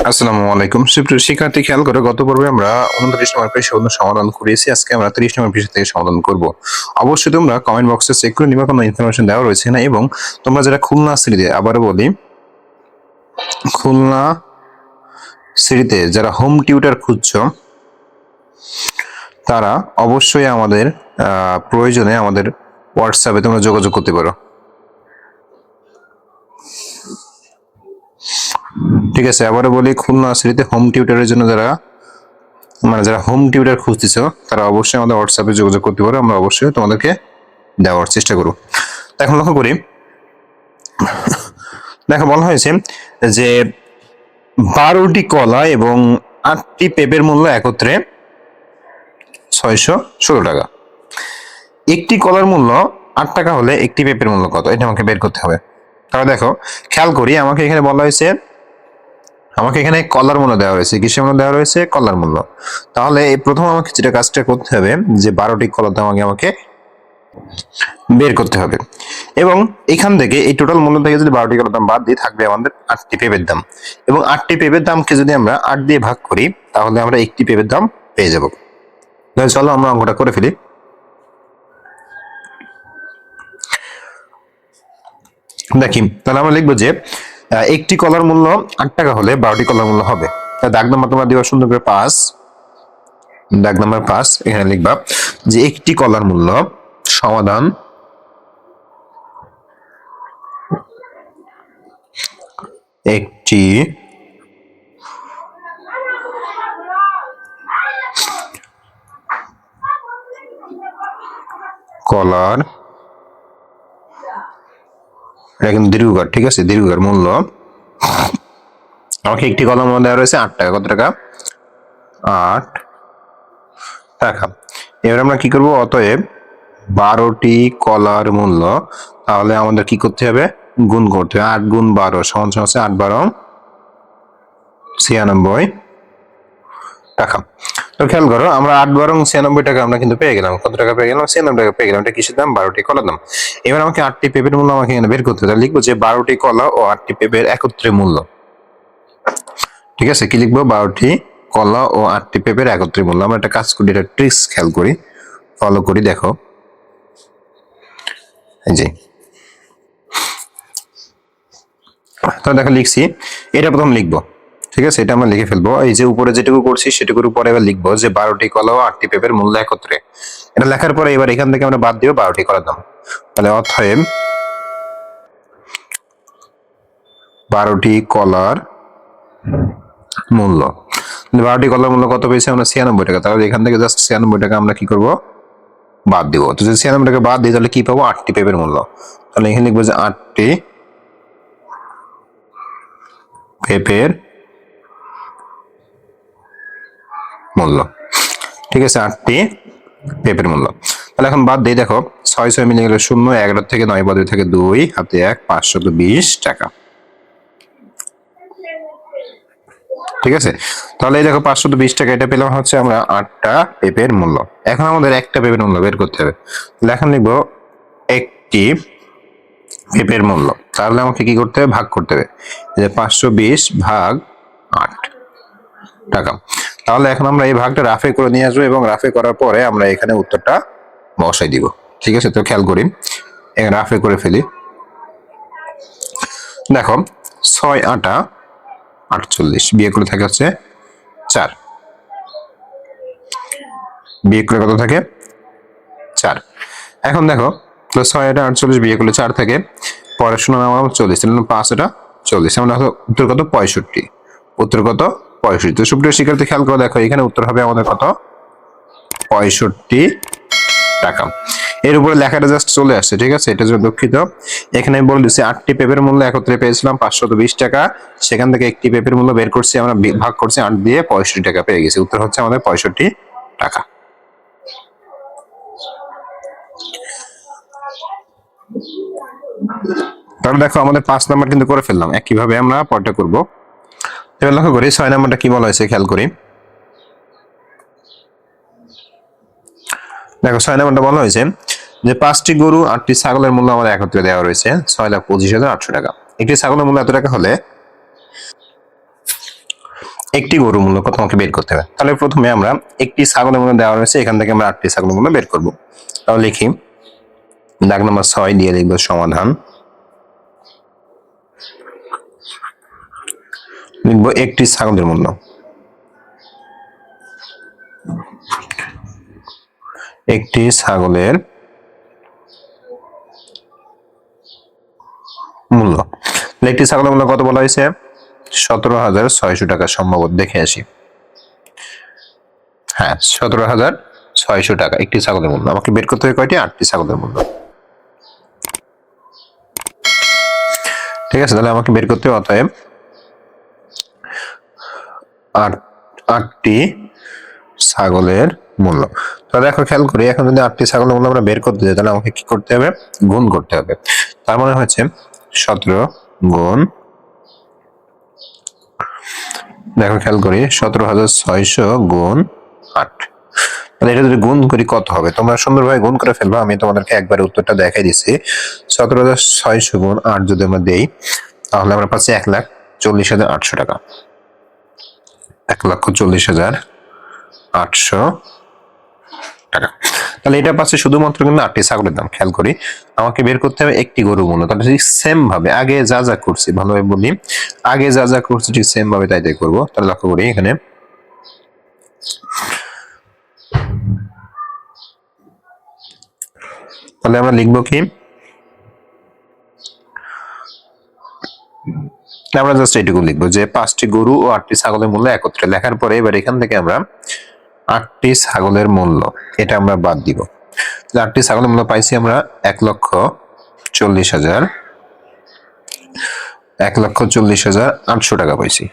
আসসালামু আলাইকুম সুপ্রিয় শিক্ষার্থী, খেয়াল করে গত পর্বে আমরা 29 নম্বর পেশাগত সমাধান করেছি। আজকে আমরা 30 নম্বর পেশা থেকে সমাধান করব। অবশ্যই তোমরা কমেন্ট বক্সে চেক করে নিবা কোনো ইনফরমেশন দেওয়া রয়েছে না। এবং তোমরা যারা খুলনা সিটিতে, আবারও বলি, খুলনা সিটিতে যারা হোম টিউটর খুঁজছো তারা অবশ্যই আমাদের প্রয়োজনে আমাদের হোয়াটসঅ্যাপে তোমরা যোগাযোগ করতে পারো। ঠিক আছে, আবারও বলি, খুলনা সিটিতে হোম টিউটরের জন্য যারা হোম টিউটর খুঁজতেছো তারা অবশ্যই আমাদের হোয়াটসঅ্যাপে যোগাযোগ করতে পারো। আমরা অবশ্যই তোমাদেরকে দেওয়ার চেষ্টা করব। এখন লক্ষ্য করি, দেখো বলা হয়েছে যে 12টি কলা এবং 8টি পেঁপের মূল্য একত্রে 616 টাকা। একটি কলার মূল্য 8 টাকা হলে একটি পেঁপের মূল্য কত, এটা আমাকে বের করতে হবে। তাহলে দেখো, খেয়াল করি, আমাকে এখানে বলা হয়েছে, আমাকে এখানে কলার মূল্য দেওয়া হয়েছে। কিসের মূল্য দেওয়া হয়েছে? কলার মূল্য। তাহলে প্রথম আমাকে যেটা কাজটা করতে হবে, যে 12টি কলার দাম আমাকে বের করতে হবে। এবং এখান থেকে এই টোটাল মূল্য থেকে যদি 12টি কলার দাম বাদ দিই, থাকবে আমাদের 8টি পেঁপের দাম। এবং 8টি পেঁপের দামকে যদি আমরা 8 দিয়ে ভাগ করি, তাহলে আমরা একটি পেঁপের দাম পেয়ে যাব। তাহলে চলো আমরা অঙ্কটা করে ফেলি। দেখি, তাহলে আমরা লিখবো যে একটি কলার মূল্য 8 টাকা হলে 12টি কলার মূল্য হবে। দাগ নাম্বার তোমরা দিবা সুন্দর করে 5, দাগ নাম্বার 5 এখানে লিখবা যে একটি কলার মূল্য সমাধান একটি কলার, এটা কিন্তু দীর্ঘকার, ঠিক আছে, দীর্ঘকার মূল্য, আমাকে একটি কলার মূল্য দেওয়া রয়েছে 8 টাকা। কত টাকা? 8 টাকা। এবার আমরা কি করব? অতএব 12টি কলার মূল্য, তাহলে আমাদের কি করতে হবে? গুণ করতে হবে। 8 গুণ 12 সমান সমান হচ্ছে 8 12 96 টাকা। তো খেয়াল করো, আমরা 8 12 96 টাকা আমরা কিন্তু পেয়ে গেলাম। কত টাকা পেয়ে গেলাম? 96 টাকা পেয়ে গেলাম। এটা কিসের দাম? 12টি কলার দাম। এবার আমাকে 8টি পেঁপের মূল্য আমাকে এখানে বের করতে হবে। লিখবো যে 12টি কলা ও 8টি পেঁপের একত্রে মূল্য। ঠিক আছে, কি লিখবো? 12টি কলা ও 8টি পেঁপের একত্রে মূল্য। আমরা একটা কাজ করি, এটা ট্রিক্স খেয়াল করি, ফলো করি। দেখো, এই যে, তাহলে দেখো লিখছি, এটা প্রথম লিখবো। ঠিক আছে, এটা আমরা লিখে ফেলবো। এই যে উপরে যেটুকু করছি সেটুকুর উপরে এবার লিখবো যে 12টি কলা ও 8টি পেঁপের মূল্য একত্রে। এটা লেখার পরে এবার এখান থেকে আমরা বাদ দিব 12টি কলার দাম। তাহলে অতএব 12টি কলার মূল্য, 12টি কলার মূল্য কত পেয়েছি আমরা? 96 টাকা। তাহলে এখান থেকে জাস্ট 96 টাকা আমরা কি করব? বাদ দিব। তো যদি 96 টাকা বাদ দিই, তাহলে কি পাবো? 8টি পেঁপের মূল্য। তাহলে এখানে লিখবো যে 8টি পেঁপের মূল্য। ঠিক আছে, 8টি পেঁপের মূল্য। তাহলে এখন বাদ দিই। দেখো, 6 6 মিলে গেলে 0, 11 থেকে 9 বাদ থেকে 2, হাতে 1, 520 টাকা। ঠিক আছে, তাহলে এই দেখো 520 টাকা, এটা পেলাম হচ্ছে আমরা 8টা পেঁপের মূল্য। এখন আমাদের একটা পেঁপের মূল্য বের করতে হবে। তাহলে এখন লিখবো একটি পেঁপের মূল্য। তাহলে আমাকে কি করতে হবে? ভাগ করতে হবে। যে 520 ভাগ 8 টাকা। তাহলে এখন আমরা এই ভাগটা রাফে করে নিয়ে আসবো এবং রাফে করার পরে আমরা এখানে উত্তরটা বসাই দিব। ঠিক আছে, তো খেয়াল করি, রাফে করে ফেলি। দেখো, 6 8 48, বিয়ে করে থাকে হচ্ছে 4, বিয়ে করে কত থাকে? 4। এখন দেখো, 6 8 48 বিয়ে করলে 4 থাকে, পরে শোনা নাম 40, তাহলে 5 এটা 40, আমরা উত্তর কত? 65। উত্তর কত? 65। তো সুপ্রিয় শিক্ষার্থী, খেয়াল করে দেখো, এখানে উত্তর হবে আমাদের কত? 65 টাকা। এর উপরে লেখাটা জাস্ট চলে আসছে। ঠিক আছে, এটার জন্য দুঃখিত। এখানে বলে দিচ্ছি 8টি পেঁপের মূল্য একত্রে পেয়েছিলাম 520 টাকা। সেখান থেকে একটি পেঁপের মূল্য বের করছি, আমরা ভাগ করছি 8 দিয়ে, 65 টাকা পেয়ে গেছি। উত্তর হচ্ছে আমাদের 65 টাকা। তাহলে দেখো, আমাদের 5 নাম্বার কিন্তু করে ফেললাম। একইভাবে আমরা পরটা করব। এবার লক্ষ্য করি 6 নাম্বারটা কি বলা হয়েছে, খেয়াল করি। দেখো, 6 নাম্বারটা বলা হয়েছে যে 5টি গরু 8টি ছাগলের মূল্য আমাদের একত্রে দেওয়া রয়েছে 6,25,800 টাকা। একটি ছাগলের মূল্য এত টাকা হলে একটি গরুর মূল্য কত আমাকে বের করতে হবে। তাহলে প্রথমে আমরা একটি ছাগলের মূল্য দেওয়া রয়েছে, এখান থেকে আমরা 8টি ছাগলের মূল্য বের করব। তাহলে লিখি দাগ নম্বর 6 দিয়ে লিখব সমাধান, লিখব একটি ছাগলের মূল্য, একটি ছাগলের মূল্য। একটি ছাগলের মূল্য কত বলা হয়েছে? 17,600 টাকা। সম্ভবত দেখে আসি। হ্যাঁ, 17,600 টাকা একটি ছাগলের মূল্য। আমাকে বের করতে হবে কয়টি? 8টি ছাগলের মূল্য। ঠিক আছে, তাহলে আমাকে বের করতে হবে অতএব 8টি ছাগলের মূল্য। তাহলে দেখো খেয়াল করি, এখন যদি 8টি ছাগলের মূল্য আমরা বের করতে যাই তাহলে আমাকে কি করতে হবে? গুণ করতে হবে। তার মানে হচ্ছে 17 গুণ, দেখো খেয়াল করি 17,600 গুণ 8। তাহলে এটা যদি গুণ করি কত হবে? তোমরা সুন্দরভাবে গুণ করে ফেলবো, আমি তোমাদেরকে একবার উত্তরটা দেখাই দিচ্ছি। 17,600 গুণ 8 যদি আমরা দেই তাহলে আমরা পাচ্ছি 1,40,800 টাকা। 1,40,800 টাকা। তাহলে এটা পাচ্ছে শুধুমাত্র কিন্তু 8টি ছাগলের দাম। খেয়াল করি আমাকে বের করতে হবে একটি গরুর মূল্য। তাহলে ঠিক সেম ভাবে আগে যা যা করছি, ভালোভাবে বলি, আগে যা যা করছি ঠিক সেম ভাবে তাই তাই করবো। তাহলে লক্ষ্য করি এখানে তাহলে আমরা লিখবো কি, আমরা জাস্ট এইটুকু লিখবো যে 5টি গরু ও 8টি ছাগলের মূল্য একত্রে। লেখার পরে এবার এখান থেকে আমরা 8টি ছাগলের মূল্য এটা আমরা বাদ দিব। 8টি ছাগলের মূল্য পাইছি আমরা 1,40,800 টাকা পাইছি।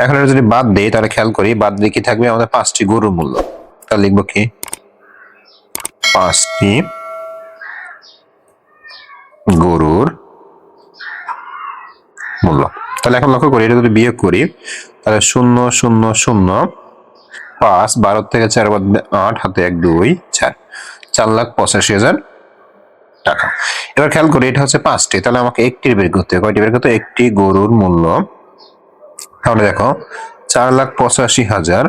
এখন এটা যদি বাদ দেই তাহলে খেয়াল করি বাদ দিয়ে কি থাকবে? আমাদের 5টি গরুর মূল্য। তাহলে লিখবো কি, 5টি গরুর মূল্য। তাহলে এখন লক্ষ্য করি এটা যদি বিয়োগ করি তাহলে 0,0,0,5, 12 থেকে 4 বাদ 8, হাতে 1 2 4, 4,85,000 টাকা। এবার খেয়াল করি এটা হচ্ছে 5টি, তাহলে আমাকে একটির বের করতে হবে। কয়টি বের করতে? একটি গরুর মূল্য। তাহলে দেখো 4,85,000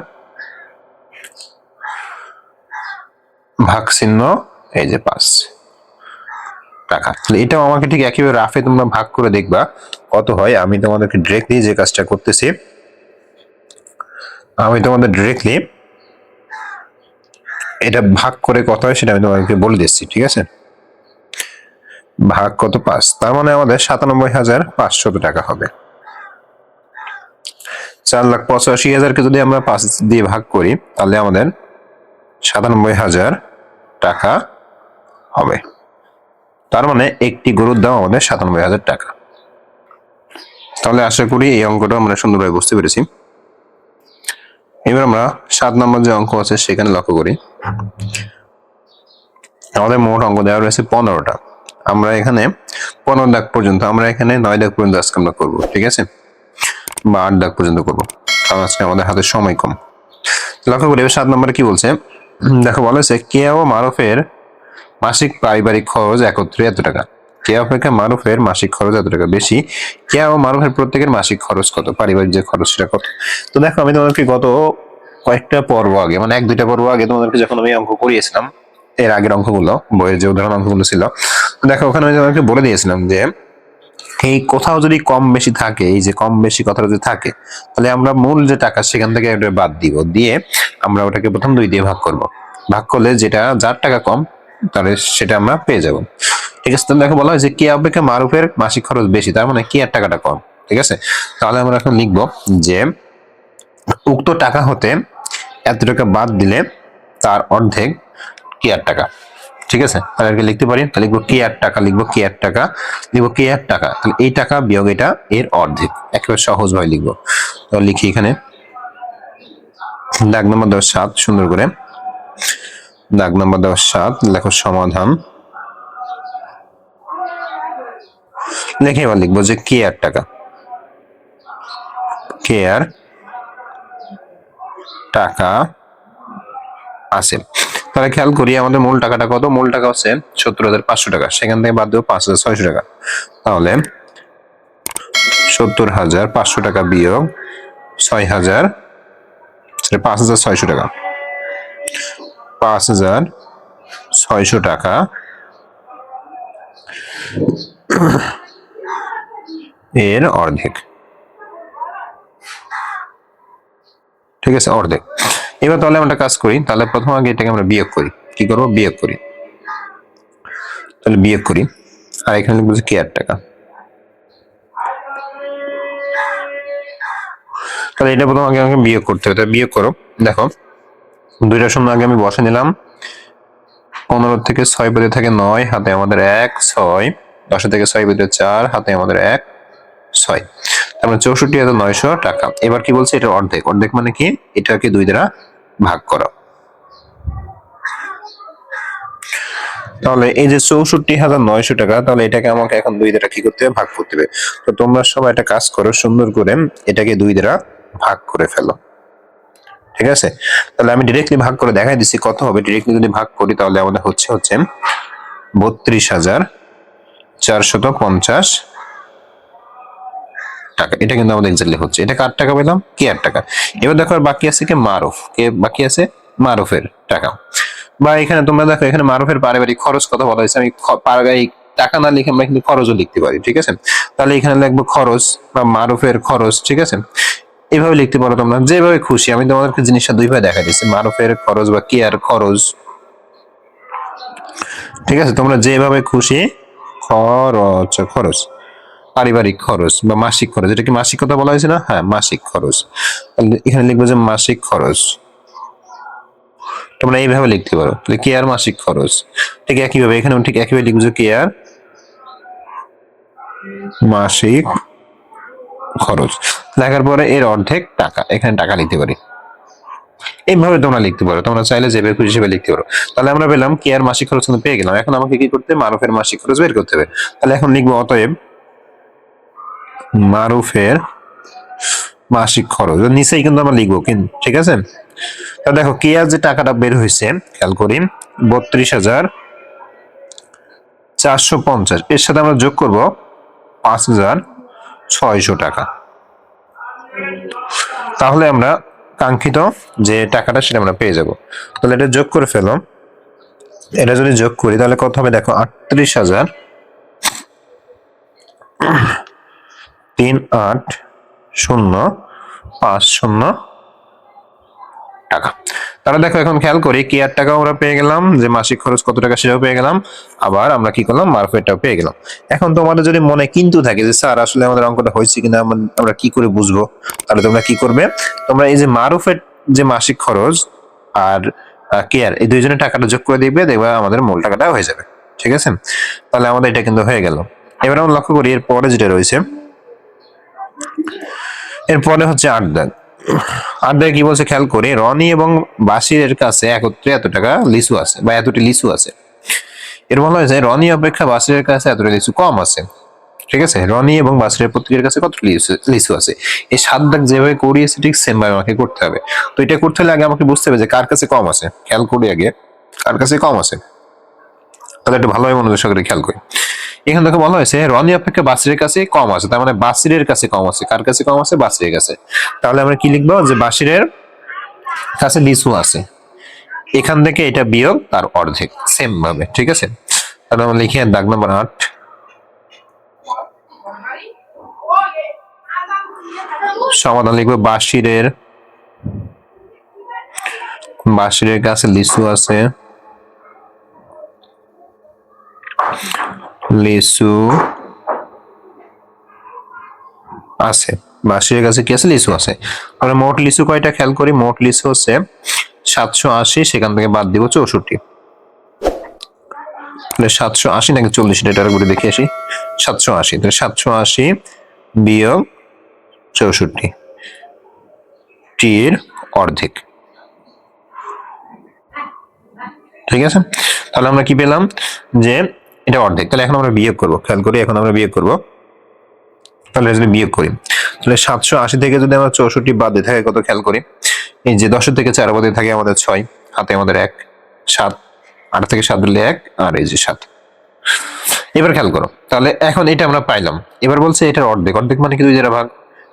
ভাগ চিহ্ন এই যে 5 টাকা। এটাও আমাকে ঠিক একইভাবে রাফে তোমরা ভাগ করে দেখবা কত হয়। আমি তোমাদেরকে ডিরেক্টলি যে কাজটা করতেছি, আমি তোমাদের ডিরেক্টলি এটা ভাগ করে কত হয় সেটা আমি তোমাদেরকে বলে দিচ্ছি। ঠিক আছে, ভাগ কত? 5। তার মানে আমাদের 97,500 টাকা হবে। 4,85,000কে যদি আমরা 5 দিয়ে ভাগ করি তাহলে আমাদের 97,000 টাকা হবে। তার মানে একটি গরুর দাম আমাদের 97,000 টাকা। তাহলে আশা করি এই অঙ্কটা আমরা সুন্দরভাবে বুঝতে পেরেছি। এবার আমরা 7 নম্বর যে অঙ্ক আছে সেখানে লক্ষ্য করি। আমাদের মোট অঙ্ক দেওয়া রয়েছে 15টা। আমরা এখানে 15 দাগ পর্যন্ত, আমরা এখানে 9 দাগ পর্যন্ত আজকে আমরা করবো। ঠিক আছে, বা 8 দাগ পর্যন্ত করবো, কারণ আজকে আমাদের হাতে সময় কম। লক্ষ্য করি 7 নম্বরে কি বলছে, দেখো বলেছে কেয়া ও মারুফের মাসিক পারিবারিক খরচ একত্রে এত টাকা। কেয়া অপেক্ষা মারুফের মাসিক খরচ এত টাকা বেশি। কেয়া ও মারুফের প্রত্যেকের মাসিক খরচ কত? পারিবারিক যে খরচ সেটা কত? তো দেখো আমি তোমাদেরকে গত কয়েকটা পর্ব আগে, মানে 1-2টা পর্ব আগে তোমাদেরকে যখন আমি অঙ্ক করিয়েছিলাম, এর আগের অঙ্কগুলো, বইয়ের যে উদাহরণ অঙ্কগুলো ছিল, দেখো ওখানে আমি তোমাদেরকে বলে দিয়েছিলাম যে এই কোথাও যদি কম বেশি থাকে, এই যে কম বেশি কথাটা যদি থাকে তাহলে আমরা মূল যে টাকা সেখান থেকে একটা বাদ দিব, দিয়ে আমরা ওটাকে প্রথম 2 দিয়ে ভাগ করব। ভাগ করলে যেটা যার টাকা কম তাহলে সেটা আমরা পেয়ে যাব। ঠিক আছে, তাহলে দেখো বলা হয় যে কে অপেক্ষা মারুফের মাসিক খরচ বেশি, তার মানে কেয়ার টাকাটা কম। ঠিক আছে, তাহলে আমরা এখন লিখবো যে উক্ত টাকা হতে এত টাকা বাদ দিলে তার অর্ধেক কেয়ার টাকা। ঠিক আছে, তাহলে লিখতে পারি, তাহলে লিখবো কেয়ার টাকা, লিখবো কেয়ার টাকা, লিখবো কেয়ার টাকা, তাহলে এই টাকা বিয়োগ এটা এর অর্ধেক, একেবারে সহজ ভাবে লিখবো। তো লিখি এখানে দাগ নম্বর 7, সুন্দর করে দাগ নম্বর 7 লেখো সমাধান। লিখে এবার লিখবো যে কেয়ার টাকা, কেয়ার টাকা আছে। তাহলে খেয়াল করি আমাদের মূল টাকাটা কত? মূল টাকা হচ্ছে 70,500 টাকা, সেখান থেকে বাদ দেবো 5,600 টাকা। তাহলে 70,500 টাকা বিয়োগ 6,000, 5,600 টাকা, 5,600 টাকা এর অর্ধেক। ঠিক আছে, অর্ধেক। এবার তাহলে আমরা কাজ করি, তাহলে প্রথম আগে এটাকে আমরা বিয়োগ করি। কি করবো? বিয়োগ করি। তাহলে বিয়োগ করি, আর এখানে লিখবো যে কেয়ার টাকা। তাহলে এটা প্রথম আগে আমাকে বিয়োগ করতে হবে। তাহলে বিয়োগ করো। দেখো, দুইটা শূন্য আগে আমি বসে নিলাম। 15 থেকে 6 বেঁধে থাকে 9, হাতে আমাদের 1, 6। 10 থেকে 6 বেঁধে 4, হাতে আমাদের 1, 6। তারপরে 64,900 টাকা। এবার কি বলছে? এটা অর্ধেক। অর্ধেক মানে কি? এটাকে 2 দ্বারা ভাগ করা। তাহলে এই যে 64,900 টাকা, তাহলে এটাকে আমাকে এখন 2 দ্বারা কি করতে হবে? ভাগ করতে হবে। তো তোমরা সবাই একটা কাজ করো, সুন্দর করে এটাকে 2 দ্বারা ভাগ করে ফেলো। ঠিক আছে, তাহলে আমি ডিরেক্টলি ভাগ করে দেখাই দিচ্ছি কত হবে। ডিরেক্টলি যদি ভাগ করি তাহলে আমাদের হচ্ছে 32,450 টাকা। এটা কিন্তু আমাদের এক্স্যাক্টলি হচ্ছে। এটা কার টাকা পেলাম? কেয়ার টাকা। এবার দেখো আর বাকি আছে কি? মারুফ। কে বাকি আছে? মারুফের টাকা। বা এখানে তোমরা দেখো, এখানে মারুফের পারিবারিক খরচ কথা বলা হয়েছে। আমি পারিবারিক টাকা না লিখে আমরা কিন্তু খরচও লিখতে পারি। ঠিক আছে, তাহলে এখানে লিখবো খরচ বা মারুফের খরচ। ঠিক আছে, এইভাবে লিখতে পারো তোমরা, যেভাবে খুশি। আমি তোমাদেরকে জিনিসটা দুইভাবে দেখা দিচ্ছি, মারুফের খরচ বা কেয়ার খরচ। ঠিক আছে, তোমরা যেভাবে খুশি খরচ, খরচ পারিবারিক খরচ বা মাসিক খরচ। এটা কি মাসিক কথা বলা হয়েছে না? হ্যাঁ, মাসিক খরচ। তাহলে এখানে লিখবো যে মাসিক খরচ। তোমরা এইভাবে লিখতে পারো, তাহলে কেয়ার মাসিক খরচ। ঠিক একইভাবে এখানে ঠিক একইভাবে লিখবো যে কেয়ার মাসিক খরচ। লেখার পরে এর অর্ধেক টাকা, এখানে টাকা লিখতে পারি। এইভাবে তোমরা লিখতে পারো, তোমরা চাইলে যেভাবে খুশি সেভাবে লিখতে পারো। তাহলে আমরা পেলাম কেয়ার মাসিক খরচ কিন্তু পেয়ে গেলাম। এখন আমাকে কি করতে হবে? মারুফের মাসিক খরচ বের করতে হবে। তাহলে এখন লিখবো অতএব মারুফের মাসিক খরচ। নিচেই কিন্তু আমরা লিখবো কিন্তু। ঠিক আছে, তা দেখো কেয়ার যে টাকাটা বের হয়েছে, খেয়াল করি 32,450। এর সাথে আমরা যোগ করব 5,600 টাকা। তাহলে আমরা কাঙ্ক্ষিত যে টাকাটা সেটা আমরা পেয়ে যাব। তাহলে এটা যোগ করে ফেলো। এটা যদি যোগ করি তাহলে কত হবে? দেখো 38,380,50 টাকা। তাহলে দেখো এখন খেয়াল করি, কেয়ার টাকাও আমরা পেয়ে গেলাম, যে মাসিক খরচ কত টাকা সেটাও পেয়ে গেলাম, আবার আমরা কি করলাম? মারুফেরটাও পেয়ে গেলাম। এখন তোমাদের যদি মনে কিন্তু থাকে যে স্যার আসলে আমাদের অঙ্কটা হয়েছে কিনা, আমরা কি করে বুঝবো? তাহলে তোমরা কি করবে? তোমরা এই যে মারুফের যে মাসিক খরচ আর কেয়ার, এই দুইজনের টাকাটা যোগ করে দিবে, দেখবে আমাদের মূল টাকাটা হয়ে যাবে। ঠিক আছে, তাহলে আমাদের এটা কিন্তু হয়ে গেল। এবার আমরা লক্ষ্য করি এর পরে যেটা রয়েছে, এরপরে হচ্ছে 8 দাগ। 8 দাগে কি বলছে খেয়াল করে, রনি এবং বাসিরের কাছে একত্রে এত টাকা লিচু আছে বা এতটি লিচু আছে। এর বলা হয়েছে রনি অপেক্ষা বাসিরের কাছে এতটা লিচু কম আছে। ঠিক আছে, রনি এবং বাসিরের প্রত্যেকের কাছে কত লিচু আছে। এই 7 দাগ যেভাবে করিয়েছে ঠিক সেম ভাবে আমাকে করতে হবে। তো এটা করতে হলে আগে আমাকে বুঝতে হবে যে কার কাছে কম আছে। খেয়াল করি আগে কার কাছে কম আছে। তাহলে একটু ভালোভাবে মনোযোগ সহকারে খেয়াল করি। এখানে দেখো বলা হয়েছে রনি অপেক্ষা বাসিরের কাছে কম আছে, তার মানে বাসিরের কাছে কম আছে। কার কাছে কম আছে? বাসিরের কাছে। তাহলে আমরা কি লিখবো? যে বাসিরের কাছে লিচু আছে, এখান থেকে এটা বিয়োগ তার অর্ধেক, সেম ভাবে। ঠিক আছে, তাহলে আমরা লিখি দাগ নম্বর 8। সমাধান লিখবো বাসিরের কাছে লিচু আছে, লিচু আছে। বাসিরের কাছে কি আছে? লিচু আছে। তাহলে মোট লিচু কয়টা? খেয়াল করি, মোট লিচু হচ্ছে 780, সেখান থেকে বাদ দিব 64। তাহলে 780 নাকি 40, এটা করে দেখে আসি। 780, তাহলে 780 বিয়োগ 64 টির অর্ধেক। ঠিক আছে, তাহলে আমরা কি পেলাম? যে এটা অর্ধেক। তাহলে এখন আমরা বিয়োগ করবো, খেয়াল করি এখন আমরা বিয়োগ করবো। তাহলে যদি বিয়োগ করি, তাহলে 780 থেকে যদি আমরা 64 বাদ দিয়ে থাকে কত? খেয়াল করি, এই যে 10 থেকে 4 বাদে থাকে আমাদের 6, হাতে আমাদের 1, 7, 8 থেকে 7 দিলে 1, আর এই যে 7। এবার খেয়াল করো, তাহলে এখন এটা আমরা পাইলাম। এবার বলছে এটার অর্ধেক, অর্ধেক মানে কি 2 দ্বারা ভাগ,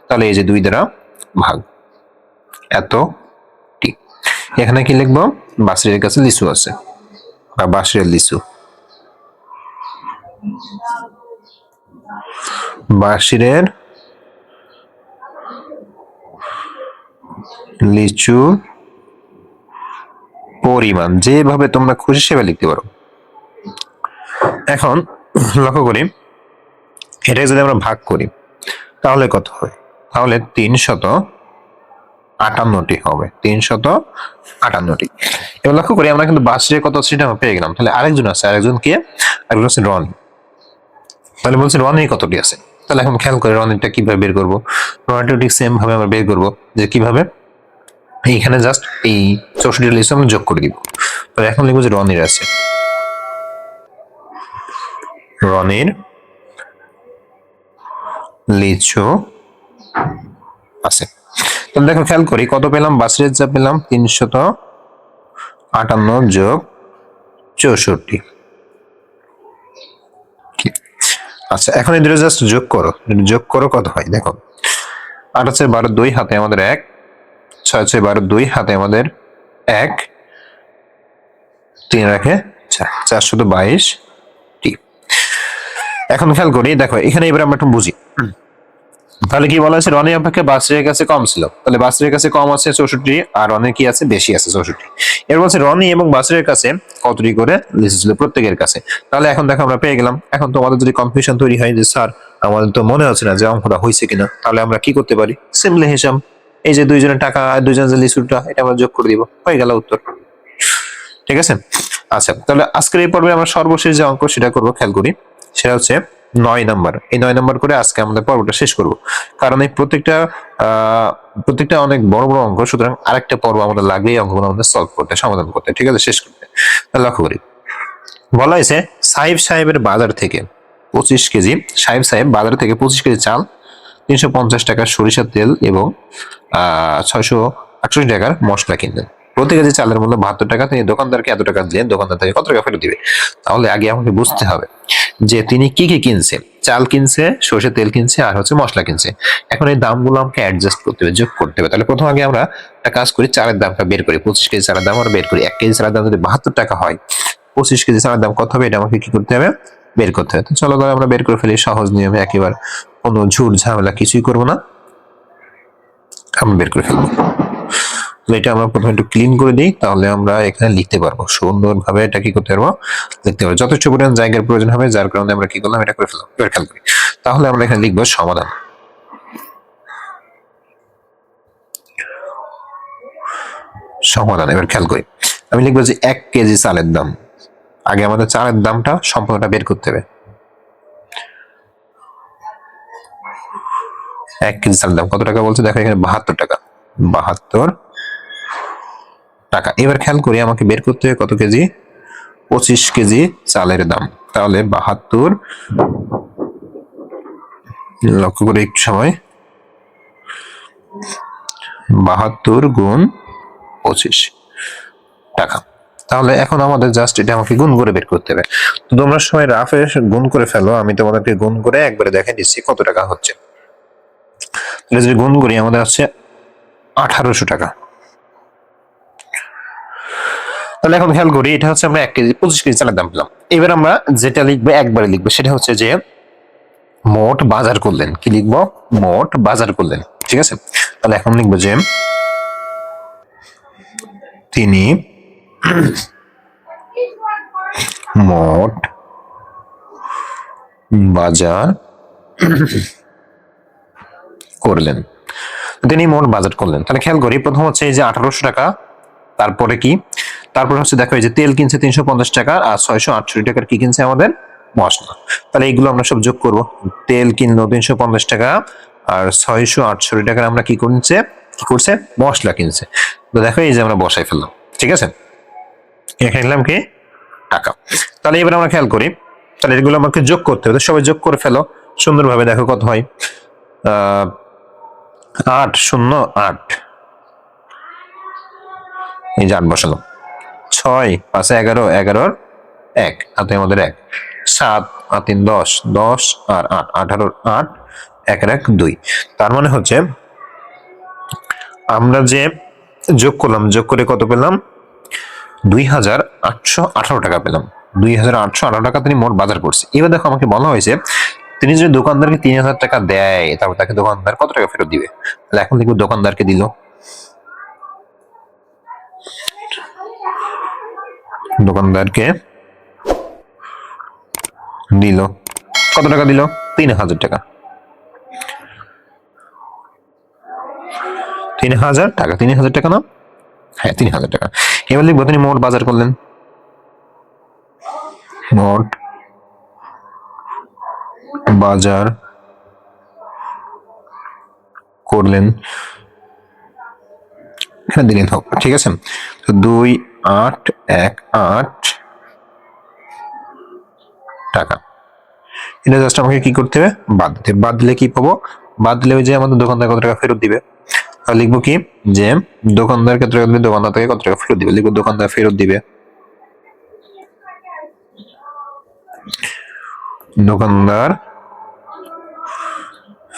তাহলে এই যে 2 দ্বারা ভাগ এত টি। এখানে কি লিখবো, বাসিরের কাছে লিচু আছে বা বাসিরের লিচু, বাসিরের লিচু পরিমাণ, যেভাবে তোমরা খুশি সেভাবে লিখতে পারো। এখন লক্ষ্য করি, এটা যদি আমরা ভাগ করি তাহলে কত হবে, তাহলে 358টি হবে, 358টি। এবার লক্ষ্য করি আমরা কিন্তু বাসিরের কত সেটা আমরা পেয়ে গেলাম। তাহলে আরেকজন আছে, আরেকজন কে, আরেকজন আছে রনি। তাহলে বলছি রনির কতটি আছে, তাহলে এখন খেয়াল করে রনিটা কিভাবে বের করবো। রনিটা ঠিক সেম ভাবে আমরা বের করবো, যে কিভাবে, এইখানে জাস্ট এই 64 লিস্ট আমরা যোগ করে দিব। তাহলে এখন লিখবো যে রনির আছে, রনির লিচু আছে। তাহলে দেখো খেয়াল করি কত পেলাম, বাসিরের যা পেলাম 358 যোগ 64। আচ্ছা এখন এই দুটো জাস্ট যোগ করো, যোগ করো কত হয় দেখো, 8 আছে 12 2 হাতে আমাদের 1, 6 আছে 12 2 হাতে আমাদের 1, 3 রাখে 422 টি। এখন খেয়াল করি দেখো এখানে এবার আমরা একটু বুঝি, তাহলে কি বলা হয়েছে, রনি অপেক্ষা বাসিরের কাছে কম ছিল, তাহলে বাসিরের কাছে কম আছে 64 আর রনির কি আছে, বেশি আছে 64। এর বলছে রনি এবং বাসিরের কাছে কতটি করে লিচু ছিল প্রত্যেকের কাছে। তাহলে এখন দেখো আমরা পেয়ে গেলাম। এখন তোমাদের যদি কনফিউশন তৈরি হয় যে স্যার আমাদের তো মনে হচ্ছে না যে অঙ্কটা হয়েছে কিনা, তাহলে আমরা কি করতে পারি, সিম্পলি হিসাব, এই যে দুইজনের টাকা আর দুইজনের যে লিচুটা এটা আমরা যোগ করে দিব, হয়ে গেল উত্তর। ঠিক আছে। আচ্ছা তাহলে আজকের এই পর্বে আমরা সর্বশেষ যে অঙ্ক সেটা করবো, খেয়াল করি সেটা হচ্ছে 9 নাম্বার। এই 9 নাম্বার করে আজকে আমাদের পর্বটা শেষ করব, কারণ এই প্রত্যেকটা অনেক বড় বড় অঙ্ক, সুতরাং আরেকটা পর্ব আমাদের লাগবে এই অঙ্কগুলো আমাদের সলভ করতে, সমাধান করতে, ঠিক আছে, শেষ করতে। লক্ষ্য করি বলা হয়েছে সাহেবের বাজার থেকে 25 কেজি, সাহেব বাজার থেকে 25 কেজি চাল, 350 টাকার সরিষার তেল এবং 668 টাকার মশলা কিনলেন। প্রতি কেজি চালের মূল্য 72 টাকা। তিনি দোকানদারকে এত টাকা দিলেন, দোকানদার থেকে কত টাকা ফেরত দিবে। তাহলে আগে আমাকে বুঝতে হবে যে তিনি কি কি কিনছে, চাল কিনছে, সরষের তেল কিনছে আর হচ্ছে মশলা কিনছে। এখন এই দামগুলো আমাকে অ্যাডজাস্ট করতে হবে, যোগ করতে হবে। তাহলে প্রথম আগে আমরা একটা কাজ করি, চালের দামটা বের করি। 25 কেজি চালের দাম আমরা বের করি। 1 কেজি চালের দাম যদি 72 টাকা হয়, 25 কেজি চালের দাম কত হবে এটা আমাকে কি করতে হবে, বের করতে হবে। তো চলো তাহলে আমরা বের করে ফেলি সহজ নিয়মে, একেবারে কোনো ঝুট ঝামেলা কিছুই করবো না, আমরা বের করে ফেলবো। এটা আমরা প্রথমে একটু ক্লিন করে দিই, তাহলে আমরা এখানে লিখতে পারবো সুন্দরভাবে। এটা কি করতে পারবো, লিখতে পারবো। যথেষ্ট পরিমাণ জায়গার প্রয়োজন হবে, যার কারণে আমরা কি করলাম, এটা করে ফেললাম। এবার খেয়াল করি, তাহলে আমরা এখানে লিখবো সমাধান। সমাধান এবার খেয়াল করি, আমি লিখবো যে 1 কেজি চালের দাম। আগে আমাদের চালের দামটা সম্পূর্ণটা বের করতে হবে। 1 কেজি চালের দাম কত টাকা বলছে, দেখো এখানে 72 টাকা, 72 টাকা। এবার খেয়াল করি আমাকে বের করতে হবে কত কেজি, 25 কেজি চালের দাম। তাহলে 72, লক্ষ্য করে একটু সময়, 72 গুণ 25 টাকা। তাহলে এখন আমাদের জাস্ট এটা আমাকে গুণ করে বের করতে হবে। তো তোমরা সবাই রাফে গুণ করে ফেলো, আমি তোমাদেরকে গুণ করে একবারে দেখে দিচ্ছি কত টাকা হচ্ছে। যদি গুণ করি আমাদের হচ্ছে 1800 টাকা। তাহলে এখন খেয়াল করি, এটা হচ্ছে আমরা 1 কেজি 25 কেজি চালের দাম পেলাম। এবার আমরা যেটা লিখবো একবারে লিখবো, সেটা হচ্ছে যে মোট বাজার করলেন। কি লিখবো, মোট বাজার করলেন। ঠিক আছে, তাহলে এখন লিখবো যে তিনি মোট বাজার করলেন। তিনি মোট বাজার করলেন। তাহলে খেয়াল করি প্রথম হচ্ছে এই যে 1800 টাকা, তারপরে কি, তারপরে হচ্ছে দেখো এই যে তেল কিনছে 350 টাকা আর 668 টাকার কি কিনছে আমাদের মশলা। তাহলে এইগুলো আমরা সব যোগ করব। তেল কিনলো 350 টাকা আর 668 টাকার আমরা কি করছে মশলা কিনছে। তো দেখো এই যে আমরা বসাই ফেললাম। ঠিক আছে, এখানে নিলাম কি টাকা। তাহলে এবার আমরা খেয়াল করি, তাহলে এগুলো আমাকে যোগ করতে হবে। সবাই যোগ করে ফেলো সুন্দরভাবে, দেখো কত হয়। 808, এই যে 8 বসালাম, 6 5 11, 11 1 হাতে আমাদের 1, 7 আর 3 10, 10 আর 8, 18 8, 1 আর 1 2। তার মানে হচ্ছে আমরা যে যোগ করলাম, যোগ করে কত পেলাম? 2818 টাকা পেলাম। 2818 টাকা তিনি মোট বাজার করছে। এবার দেখো আমাকে বলা হয়েছে তিনি যদি দোকানদারকে 3000 টাকা দেয়, তারপর তাকে দোকানদার কত টাকা ফেরত দিবে। তাহলে এখন দেখবো দোকানদারকে দিল, দোকানদারকে দিল কত টাকা দিল? 3000 টাকা। 3000 টাকা, 3000 টাকা না? হ্যাঁ 3000 টাকা। এবার লিখবো তিনি মোট বাজার করলেন, মোট বাজার করলেন, এখানে দিলেন হোক, ঠিক আছে। তো 2818 টাকা, এটা জাস্ট আমাকে কি করতে হবে? বাদ দিতে। বাদ দিলে কি পাবো? বাদ দিলে ওই যে আমাদের দোকানদার কত টাকা ফেরত দিবে। তাহলে লিখবো কি যে দোকানদার কত টাকা দিবে, দোকানদার থেকে কত টাকা ফেরত দিবে। লিখবো দোকানদার ফেরত দিবে, দোকানদার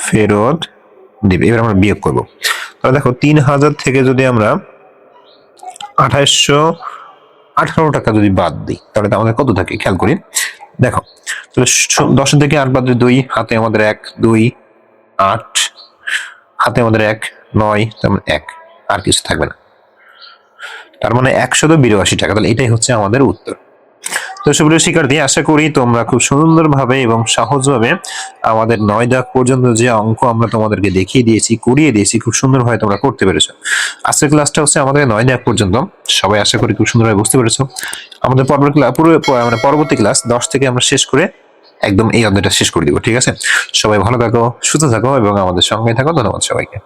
ফেরত দিবে। এবার আমরা বিয়োগ করব। তাহলে দেখো 3000 থেকে যদি আমরা 2818 টাকা যদি বাদ দিই, তাহলে আমাদের কত থাকে খেয়াল করি। দেখো 10 থেকে 8 বাদ 2, হাতে আমাদের 1 2 8, হাতে আমাদের 1 9, তার মানে 1, আর কিছু থাকবে না। তার মানে 182 টাকা। তাহলে এটাই হচ্ছে আমাদের উত্তর। তো সুপ্রিয় শিক্ষার্থী, আশা করি তোমরা খুব সুন্দরভাবে এবং সহজভাবে আমাদের 9 দাগ পর্যন্ত যে অঙ্ক আমরা তোমাদেরকে দেখিয়ে দিয়েছি, করিয়ে দিয়েছি, খুব সুন্দরভাবে তোমরা করতে পেরেছো। আজকের ক্লাসটা হচ্ছে আমাদের 9 দাগ পর্যন্ত। সবাই আশা করি খুব সুন্দরভাবে বুঝতে পেরেছো। আমাদের পরবর্তী ক্লাস 10 থেকে আমরা শেষ করে একদম এই অধ্যায়টা শেষ করে দিব, ঠিক আছে। সবাই ভালো থাকো, সুস্থ থাকো এবং আমাদের সঙ্গে থাকো। ধন্যবাদ সবাইকে।